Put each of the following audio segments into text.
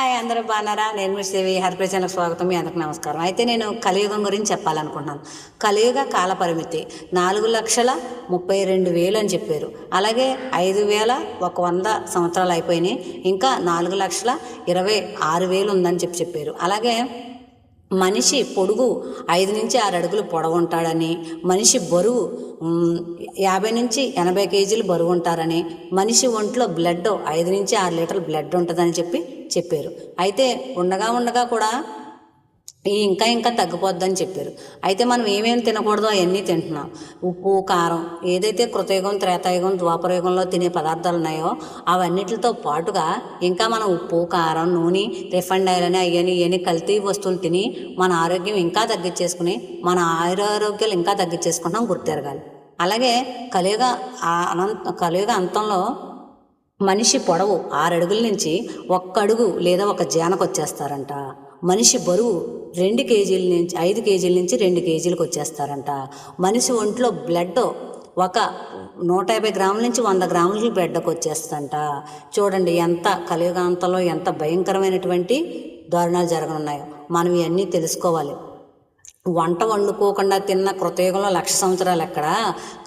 Hi, అందరూ బాగున్నారా? నేను మీ శ్రీవి. హరిప్రియ ఛానల్కి స్వాగతం. మీ అందరికి నమస్కారం. అయితే నేను కలియుగం గురించి చెప్పాలనుకుంటున్నాను. కలియుగ కాల పరిమితి 4,32,000 అని చెప్పారు. అలాగే 5,100 సంవత్సరాలు అయిపోయినాయి. ఇంకా 4,26,000 ఉందని చెప్పారు. అలాగే మనిషి పొడుగు 5 నుంచి 6 అడుగులు పొడవు ఉంటాడని, మనిషి బరువు 50 నుంచి 80 కేజీలు బరువు ఉంటారని, మనిషి ఒంట్లో బ్లడ్ 5 నుంచి 6 లీటర్ల బ్లడ్ ఉంటుందని చెప్పారు. అయితే ఉండగా కూడా ఇంకా తగ్గిపోద్దని చెప్పారు. అయితే మనం ఏమేమి తినకూడదో అవన్నీ తింటున్నాం. ఉప్పు, కారం, ఏదైతే కృతయుగం, త్రేతాయుగం, ద్వాపరయుగంలో తినే పదార్థాలు ఉన్నాయో అవన్నిటితో పాటుగా ఇంకా మనం ఉప్పు, కారం, నూనె, రిఫైండ్ ఆయిల్ అని ఇవన్నీ కల్తీ వస్తువులు తిని మన ఆరోగ్యం ఇంకా తగ్గించేసుకుని మన ఆరోగ్యాలు ఇంకా తగ్గించేసుకుంటాం, గుర్తెరగాలి. అలాగే కలియుగ అంతంలో మనిషి పొడవు 6 అడుగుల నుంచి 1 అడుగు లేదా 1 జానకు వచ్చేస్తారంట. మనిషి బరువు 5 కేజీల నుంచి 2 కేజీలకు వచ్చేస్తారంట. మనిషి ఒంట్లో బ్లడ్ 150 గ్రాముల నుంచి 100 గ్రాములకి బ్లడ్కి వచ్చేస్తంట. చూడండి ఎంత కలియుగాంతంలో ఎంత భయంకరమైనటువంటి దారుణాలు జరగనున్నాయో. మనం ఇవన్నీ తెలుసుకోవాలి. వంట వండుకోకుండా తిన్న కృతయుగంలో 1,00,000 సంవత్సరాలు ఎక్కడ,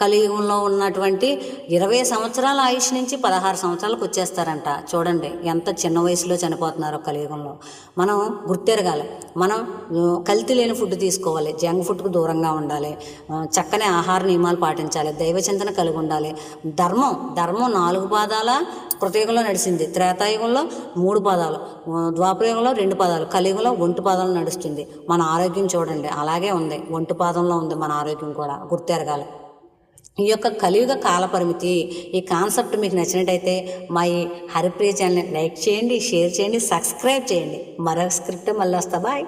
కలియుగంలో ఉన్నటువంటి 20 సంవత్సరాల ఆయుష్ నుంచి 16 సంవత్సరాలకు వచ్చేస్తారంట. చూడండి ఎంత చిన్న వయసులో చనిపోతున్నారో కలియుగంలో. మనం గుర్తెరగాలి. మనం కల్తీ లేని ఫుడ్ తీసుకోవాలి, జంక్ ఫుడ్కు దూరంగా ఉండాలి, చక్కని ఆహార నియమాలు పాటించాలి, దైవచింతన కలిగి ఉండాలి. ధర్మం 4 పాదాల కృతయుగంలో నడిచింది, త్రేతాయుగంలో 3 పాదాలు, ద్వాపరయుగంలో 2 పాదాలు, కలియుగంలో 1 పాదాలు నడుస్తుంది. మన ఆరోగ్యం చూడండి అలాగే ఉంది, 1 పాదంలో ఉంది మన ఆరోగ్యం కూడా, గుర్తెరగాలి. ఈ యొక్క కలియుగ కాల పరిమితి, ఈ కాన్సెప్ట్ మీకు నచ్చినట్టయితే మా ఈ హరిప్రియ ఛానల్ని లైక్ చేయండి, షేర్ చేయండి, సబ్స్క్రైబ్ చేయండి. మరొక స్క్రిప్ట్ మళ్ళీ వస్తా. బాయ్.